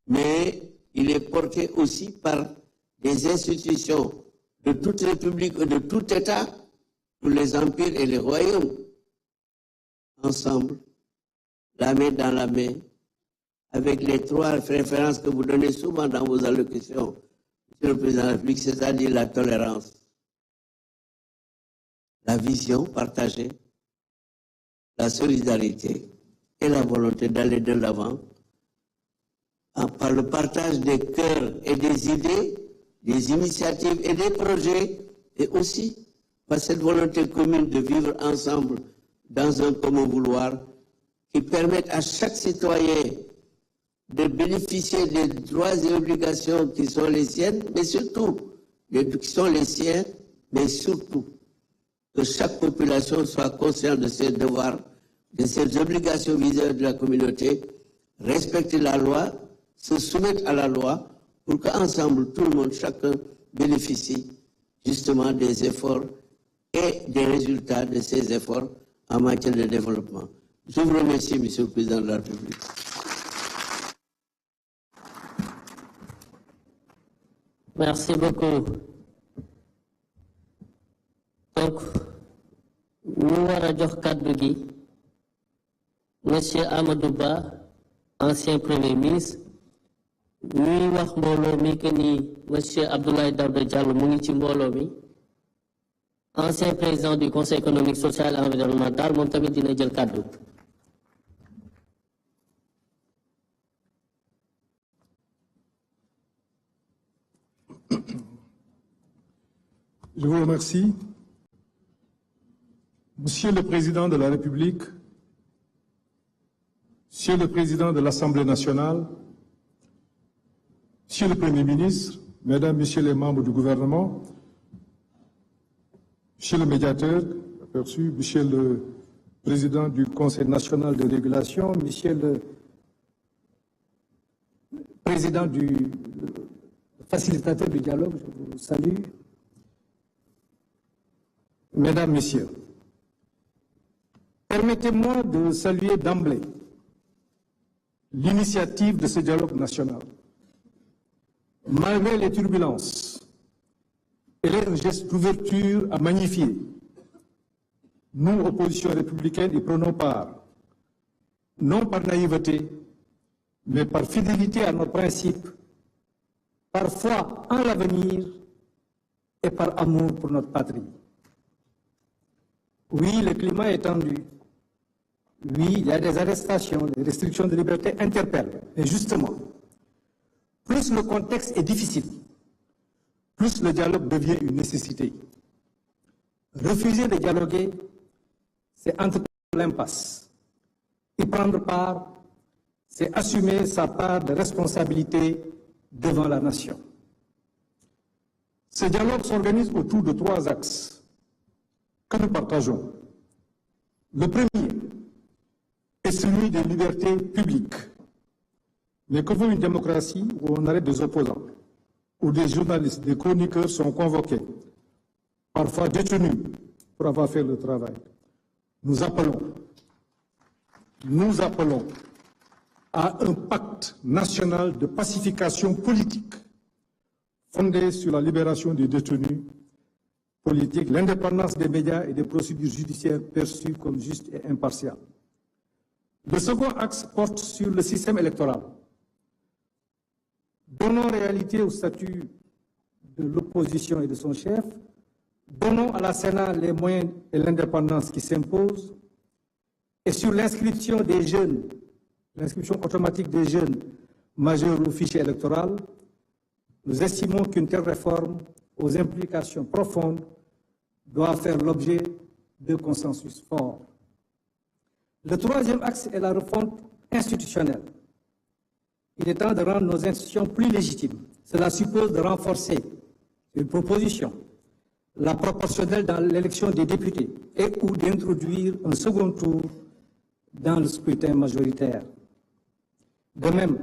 mais il est porté aussi par des institutions de toute république et de tout État, pour les empires et les royaumes, ensemble, la main dans la main, avec les trois références que vous donnez souvent dans vos allocutions, Monsieur le Président de la République, c'est-à-dire la tolérance, la vision partagée, la solidarité et la volonté d'aller de l'avant, par le partage des cœurs et des idées, des initiatives et des projets, et aussi par cette volonté commune de vivre ensemble dans un commun vouloir qui permette à chaque citoyen de bénéficier des droits et obligations qui sont les siennes, mais surtout, qui sont les siens, mais surtout, que chaque population soit consciente de ses devoirs, de ses obligations vis-à-vis de la communauté, respecter la loi, se soumettre à la loi, pour qu'ensemble, tout le monde, chacun, bénéficie justement des efforts et des résultats de ces efforts en matière de développement. Je vous remercie, Monsieur le Président de la République. Merci beaucoup. Donc, nous allons dire Monsieur Amadou Ba, ancien Premier ministre, nous wax mbolo mi que ni Monsieur Abdoulaye Daouda Diallo mu ngi ci mbolo mi, ancien président du Conseil économique, social et environnemental, moom tamit dina jël kàddu. Je vous remercie. Monsieur le Président de la République, Monsieur le Président de l'Assemblée nationale, Monsieur le Premier ministre, Mesdames, Messieurs les membres du gouvernement, Monsieur le médiateur, aperçu, Monsieur le Président du Conseil national de régulation, Monsieur le Président du facilitateur du dialogue, je vous salue. Mesdames, Messieurs, permettez-moi de saluer d'emblée l'initiative de ce dialogue national. Malgré les turbulences, elle est un geste d'ouverture à magnifier. Nous, opposition républicaine, y prenons part, non par naïveté, mais par fidélité à nos principes, par foi en l'avenir et par amour pour notre patrie. Oui, le climat est tendu. Oui, il y a des arrestations, des restrictions de liberté interpellent. Mais justement, plus le contexte est difficile, plus le dialogue devient une nécessité. Refuser de dialoguer, c'est entreprendre l'impasse. Y prendre part, c'est assumer sa part de responsabilité devant la nation. Ce dialogue s'organise autour de 3 axes que nous partageons. Le premier est celui des libertés publiques. Mais que veut une démocratie où on arrête des opposants, où des journalistes, des chroniqueurs sont convoqués, parfois détenus pour avoir fait le travail? Nous appelons à un pacte national de pacification politique fondé sur la libération des détenus politiques, l'indépendance des médias et des procédures judiciaires perçues comme justes et impartiales. Le second axe porte sur le système électoral. Donnons réalité au statut de l'opposition et de son chef, donnons à la Sénat les moyens et l'indépendance qui s'imposent, et sur l'inscription des jeunes, l'inscription automatique des jeunes majeurs au fichier électoral, nous estimons qu'une telle réforme aux implications profondes doit faire l'objet de consensus forts. Le troisième axe est la refonte institutionnelle. Il est temps de rendre nos institutions plus légitimes. Cela suppose de renforcer une proposition, la proportionnelle dans l'élection des députés et ou d'introduire un second tour dans le scrutin majoritaire. De même,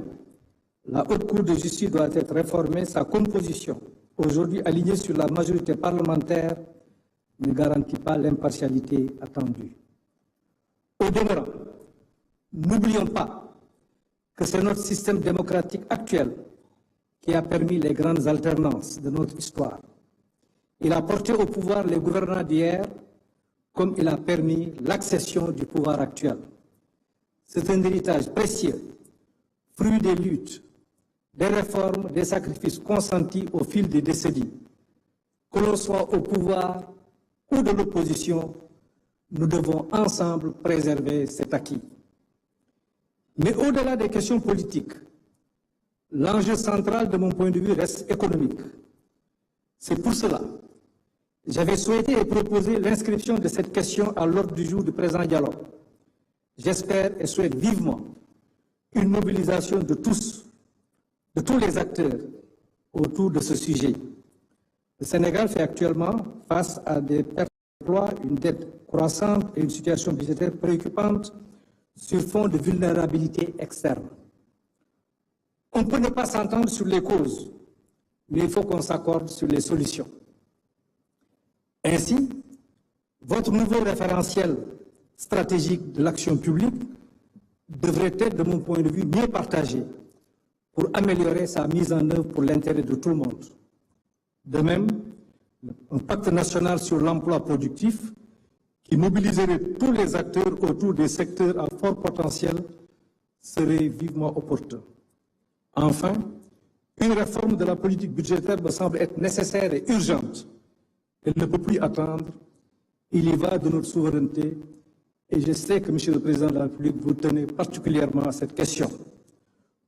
la Haute Cour de justice doit être réformée, sa composition, aujourd'hui alignée sur la majorité parlementaire, ne garantit pas l'impartialité attendue. Au demeurant, n'oublions pas que c'est notre système démocratique actuel qui a permis les grandes alternances de notre histoire. Il a porté au pouvoir les gouvernants d'hier comme il a permis l'accession du pouvoir actuel. C'est un héritage précieux, fruit des luttes, des réformes, des sacrifices consentis au fil des décennies. Que l'on soit au pouvoir ou de l'opposition, nous devons ensemble préserver cet acquis. Mais au-delà des questions politiques, l'enjeu central de mon point de vue reste économique. C'est pour cela que j'avais souhaité et proposé l'inscription de cette question à l'ordre du jour du présent dialogue. J'espère et souhaite vivement une mobilisation de tous les acteurs autour de ce sujet. Le Sénégal fait actuellement face à des pertes d'emploi, une dette croissante et une situation budgétaire préoccupante sur fond de vulnérabilité externe. On peut ne pas s'entendre sur les causes, mais il faut qu'on s'accorde sur les solutions. Ainsi, votre nouveau référentiel stratégique de l'action publique devrait être, de mon point de vue, mieux partagé pour améliorer sa mise en œuvre pour l'intérêt de tout le monde. De même, un pacte national sur l'emploi productif qui mobiliserait tous les acteurs autour des secteurs à fort potentiel serait vivement opportun. Enfin, une réforme de la politique budgétaire me semble être nécessaire et urgente. Elle ne peut plus attendre. Il y va de notre souveraineté et je sais que, Monsieur le Président de la République, vous tenez particulièrement à cette question.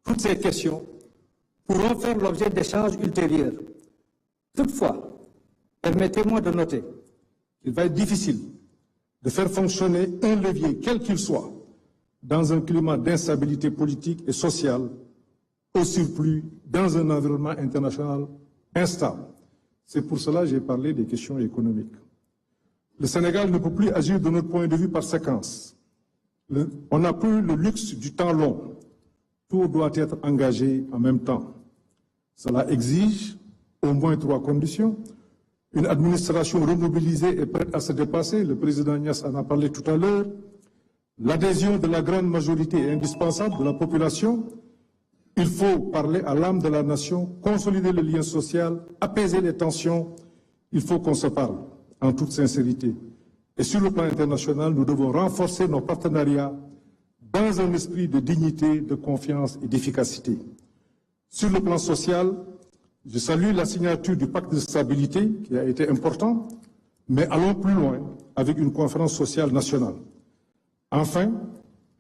Toutes ces questions pourront faire l'objet d'échanges ultérieurs. Toutefois, permettez-moi de noter qu'il va être difficile de faire fonctionner un levier, quel qu'il soit, dans un climat d'instabilité politique et sociale, au surplus dans un environnement international instable. C'est pour cela que j'ai parlé des questions économiques. Le Sénégal ne peut plus agir de notre point de vue par séquence. On n'a plus le luxe du temps long. Tout doit être engagé en même temps. Cela exige au moins 3 conditions. Une administration remobilisée et prête à se dépasser, le président Niasse en a parlé tout à l'heure. L'adhésion de la grande majorité est indispensable de la population. Il faut parler à l'âme de la nation, consolider le lien social, apaiser les tensions. Il faut qu'on se parle en toute sincérité. Et sur le plan international, nous devons renforcer nos partenariats dans un esprit de dignité, de confiance et d'efficacité. Sur le plan social, je salue la signature du pacte de stabilité qui a été important, mais allons plus loin avec une conférence sociale nationale. Enfin,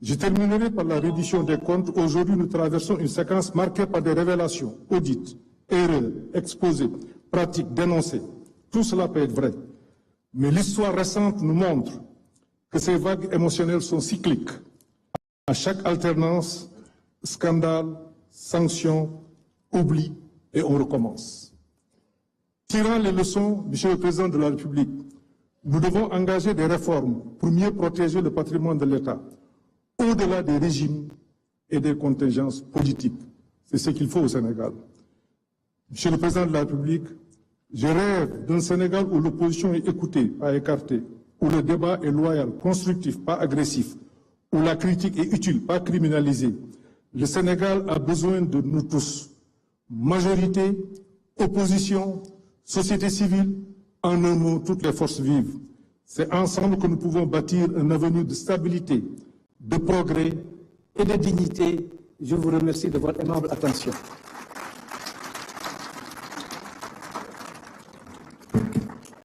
je terminerai par la reddition des comptes. Aujourd'hui, nous traversons une séquence marquée par des révélations, audits, erreurs, exposés, pratiques, dénoncées. Tout cela peut être vrai. Mais l'histoire récente nous montre que ces vagues émotionnelles sont cycliques. À chaque alternance, scandale, sanctions, oubli, et on recommence. Tirant les leçons, Monsieur le Président de la République, nous devons engager des réformes pour mieux protéger le patrimoine de l'État, au-delà des régimes et des contingences politiques. C'est ce qu'il faut au Sénégal. Monsieur le Président de la République, je rêve d'un Sénégal où l'opposition est écoutée, pas écartée, où le débat est loyal, constructif, pas agressif, où la critique est utile, pas criminalisée. Le Sénégal a besoin de nous tous. Majorité, opposition, société civile, en un mot, toutes les forces vives. C'est ensemble que nous pouvons bâtir un avenir de stabilité, de progrès et de dignité. Je vous remercie de votre aimable attention.